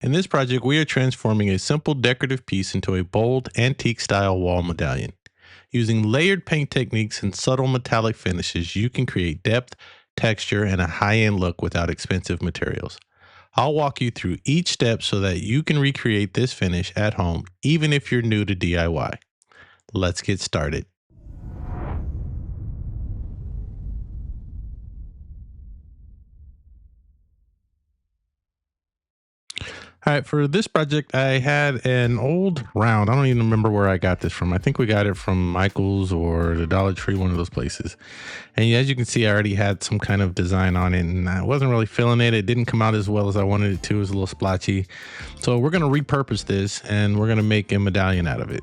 In this project, we are transforming a simple decorative piece into a bold, antique style wall medallion. Using layered paint techniques and subtle metallic finishes, you can create depth, texture, and a high end look without expensive materials. I'll walk you through each step so that you can recreate this finish at home, even if you're new to DIY. Let's get started. All right, for this project, I had an old round. I don't even remember where I got this from. I think we got it from Michael's or the Dollar Tree, one of those places. And as you can see, I already had some kind of design on it, and I wasn't really feeling it. It didn't come out as well as I wanted it to. It was a little splotchy. So we're going to repurpose this, and we're going to make a medallion out of it.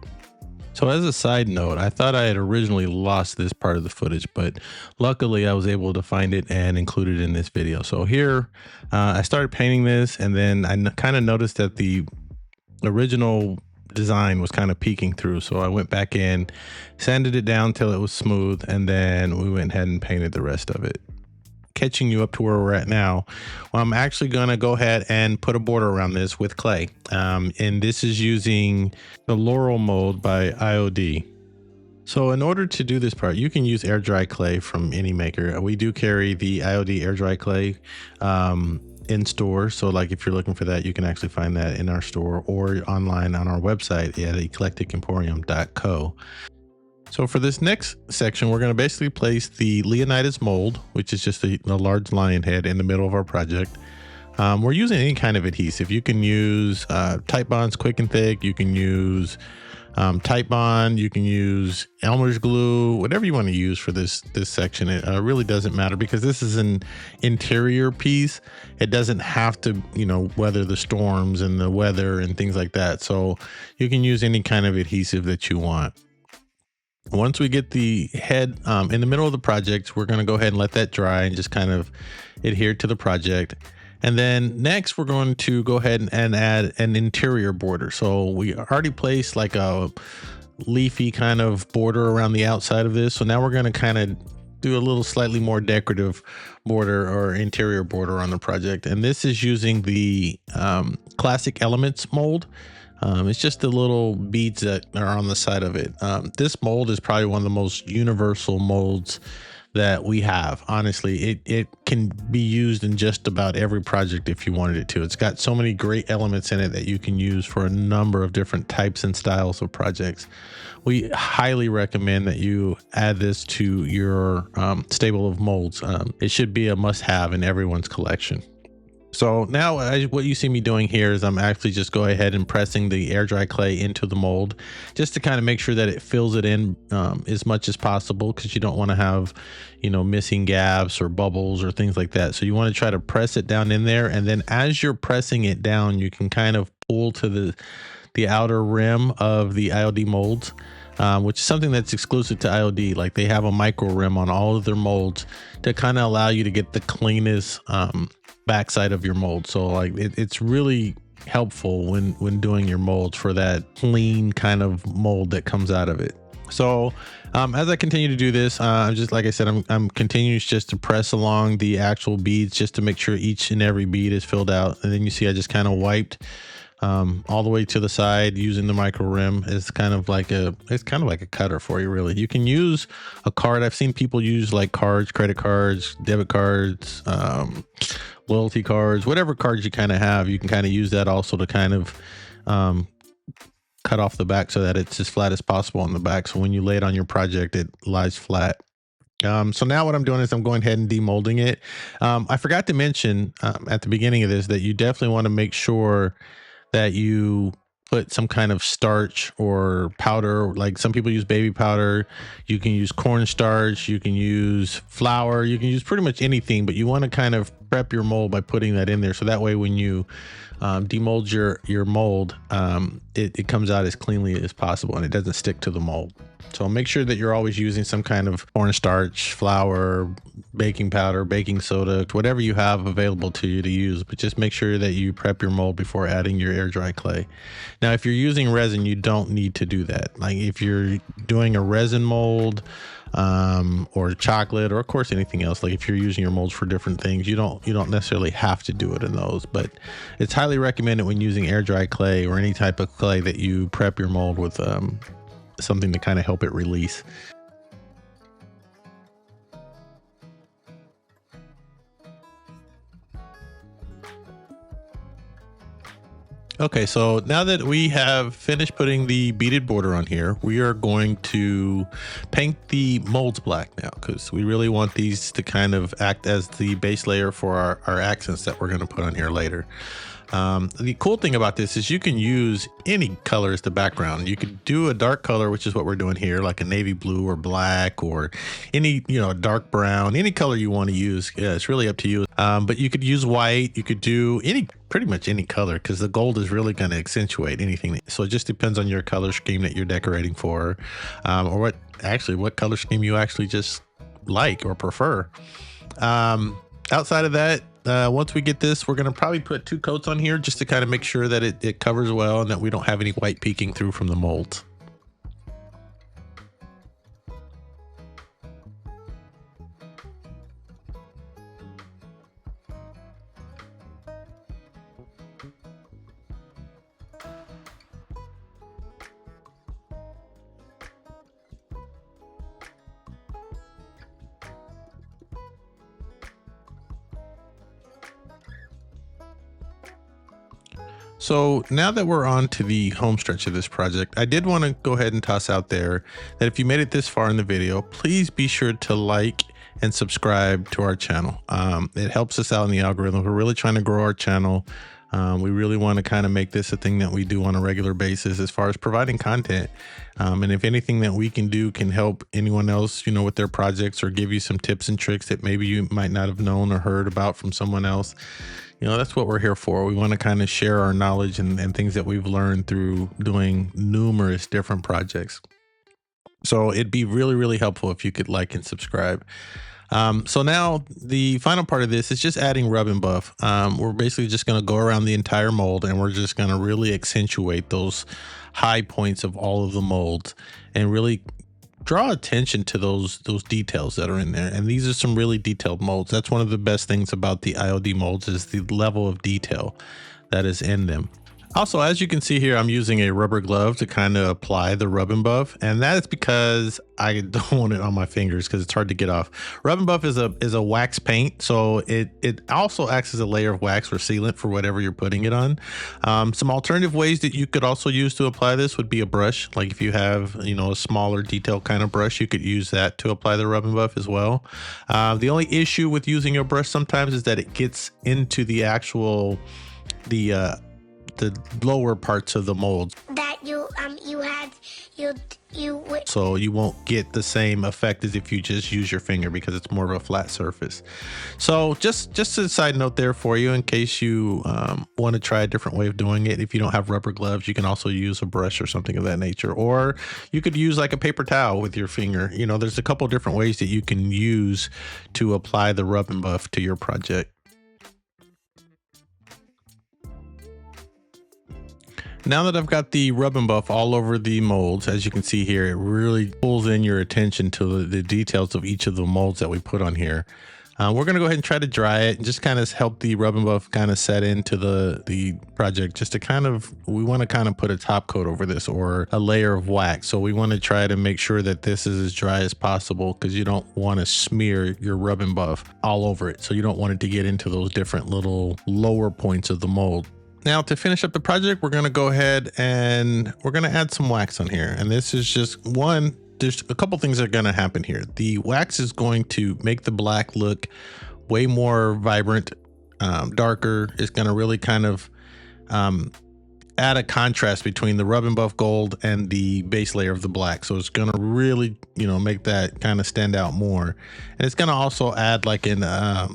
So as a side note, I thought I had originally lost this part of the footage, but luckily I was able to find it and include it in this video. So here, I started painting this, and then I kind of noticed that the original design was kind of peeking through. So I went back in, sanded it down till it was smooth, and then we went ahead and painted the rest of it. Catching you up to where we're at now, well, I'm actually going to go ahead and put a border around this with clay. And this is using the Laurel mold by IOD. So in order to do this part, you can use air dry clay from any maker. We do carry the IOD air dry clay in store. So like if you're looking for that, you can actually find that in our store or online on our website at eclecticemporium.co. So for this next section, we're going to basically place the Leonidas mold, which is just a large lion head in the middle of our project. We're using any kind of adhesive. You can use Titebond's Quick and Thick. You can use Titebond. You can use Elmer's glue, whatever you want to use for this section. It really doesn't matter because this is an interior piece. It doesn't have to, weather the storms and the weather and things like that. So you can use any kind of adhesive that you want. Once we get the head in the middle of the project, we're going to go ahead and let that dry and just kind of adhere to the project. And then next, we're going to go ahead and add an interior border. So we already placed like a leafy kind of border around the outside of this. So now we're going to kind of do a little slightly more decorative border or interior border on the project. And this is using the Classic Elements mold. It's just the little beads that are on the side of it. This mold is probably one of the most universal molds that we have. Honestly, it can be used in just about every project if you wanted it to. It's got so many great elements in it that you can use for a number of different types and styles of projects. We highly recommend that you add this to your stable of molds. It should be a must-have in everyone's collection. So now what you see me doing here is I'm actually just go ahead and pressing the air dry clay into the mold just to kind of make sure that it fills it in as much as possible, because you don't want to have, missing gaps or bubbles or things like that. So you want to try to press it down in there. And then as you're pressing it down, you can kind of pull to the outer rim of the IOD molds, which is something that's exclusive to IOD. Like they have a micro rim on all of their molds to kind of allow you to get the cleanest backside of your mold. So like it's really helpful when doing your molds for that clean kind of mold that comes out of it. So as I continue to do this, just like I said, I'm continuing just to press along the actual beads just to make sure each and every bead is filled out. And then you see I just kind of wiped all the way to the side using the micro rim. It's kind of like a cutter for you, really. You can use a card. I've seen people use like cards, credit cards, debit cards, loyalty cards, whatever cards you kind of have. You can kind of use that also to kind of cut off the back so that it's as flat as possible on the back. So when you lay it on your project, it lies flat. So now what I'm doing is I'm going ahead and demolding it. I forgot to mention at the beginning of this that you definitely want to make sure that you put some kind of starch or powder. Like some people use baby powder. You can use cornstarch. You can use flour. You can use pretty much anything, but you want to kind of prep your mold by putting that in there. So that way, when you demold your mold, it comes out as cleanly as possible and it doesn't stick to the mold. So make sure that you're always using some kind of cornstarch, flour, baking powder, baking soda, whatever you have available to you to use, but just make sure that you prep your mold before adding your air dry clay. Now, if you're using resin, you don't need to do that. Like if you're doing a resin mold, or chocolate, or of course anything else. Like if you're using your molds for different things, you don't necessarily have to do it in those, but it's highly recommended when using air dry clay or any type of clay that you prep your mold with something to kind of help it release. Okay, so now that we have finished putting the beaded border on here, we are going to paint the molds black now, because we really want these to kind of act as the base layer for our accents that we're going to put on here later. The cool thing about this is you can use any color as the background. You could do a dark color, which is what we're doing here, like a navy blue or black, or any, dark brown, any color you want to use. Yeah, it's really up to you. But you could use white. You could do pretty much any color, because the gold is really going to accentuate anything. So it just depends on your color scheme that you're decorating for, or what color scheme you actually just like or prefer. Outside of that, once we get this, we're going to probably put 2 coats on here just to kind of make sure that it covers well and that we don't have any white peeking through from the molds. So now that we're on to the home stretch of this project, I did want to go ahead and toss out there that if you made it this far in the video, please be sure to like and subscribe to our channel. It helps us out in the algorithm. We're really trying to grow our channel. We really want to kind of make this a thing that we do on a regular basis as far as providing content. And if anything that we can do can help anyone else, with their projects, or give you some tips and tricks that maybe you might not have known or heard about from someone else, that's what we're here for. We want to kind of share our knowledge and things that we've learned through doing numerous different projects. So it'd be really, really helpful if you could like and subscribe. So now the final part of this is just adding rub and buff. We're basically just going to go around the entire mold, and we're just going to really accentuate those high points of all of the molds and really draw attention to those details that are in there. And these are some really detailed molds. That's one of the best things about the IOD molds, is the level of detail that is in them. Also, as you can see here, I'm using a rubber glove to kind of apply the rub and buff, and that is because I don't want it on my fingers because it's hard to get off. Rub and buff is a wax paint, so it also acts as a layer of wax or sealant for whatever you're putting it on. Some alternative ways that you could also use to apply this would be a brush. Like if you have a smaller detail kind of brush, you could use that to apply the rub and buff as well. The only issue with using your brush sometimes is that it gets into the actual the lower parts of the molds that so you won't get the same effect as if you just use your finger, because it's more of a flat surface. So just a side note there for you, in case you want to try a different way of doing it. If you don't have rubber gloves, you can also use a brush or something of that nature, or you could use like a paper towel with your finger. There's a couple different ways that you can use to apply the rub and buff to your project. Now that I've got the rub and buff all over the molds, as you can see here, it really pulls in your attention to the details of each of the molds that we put on here. We're going to go ahead and try to dry it and just kind of help the rub and buff kind of set into the project, just to we want to kind of put a top coat over this, or a layer of wax. So we want to try to make sure that this is as dry as possible, because you don't want to smear your rub and buff all over it. So you don't want it to get into those different little lower points of the mold. Now, to finish up the project, we're going to go ahead and we're going to add some wax on here. And this is just there's a couple things that are going to happen here. The wax is going to make the black look way more vibrant, darker. It's going to really kind of add a contrast between the rub and buff gold and the base layer of the black. So it's going to really, make that kind of stand out more. And it's going to also add like a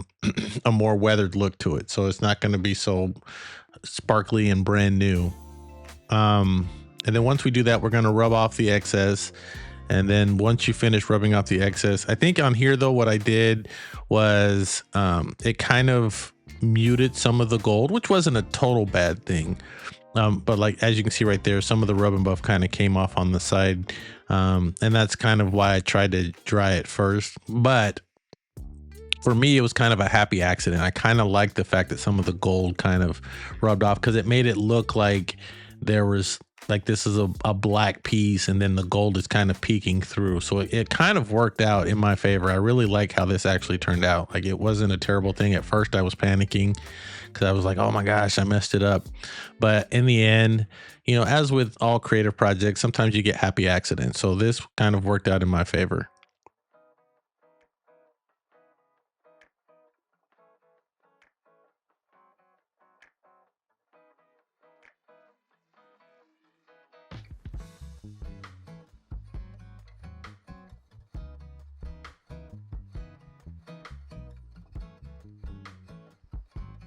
more weathered look to it. So it's not going to be so sparkly and brand new. And then once we do that, we're going to rub off the excess. And then once you finish rubbing off the excess, I think on here though, what I did was it kind of muted some of the gold, which wasn't a total bad thing. But like, as you can see right there, some of the rub and buff kind of came off on the side. And that's kind of why I tried to dry it first. But for me, it was kind of a happy accident. I kind of liked the fact that some of the gold kind of rubbed off, because it made it look like there was like, this is a black piece and then the gold is kind of peeking through. So it kind of worked out in my favor. I really like how this actually turned out. Like, it wasn't a terrible thing. At first I was panicking because I was like, oh my gosh, I messed it up. But in the end, as with all creative projects, sometimes you get happy accidents. So this kind of worked out in my favor.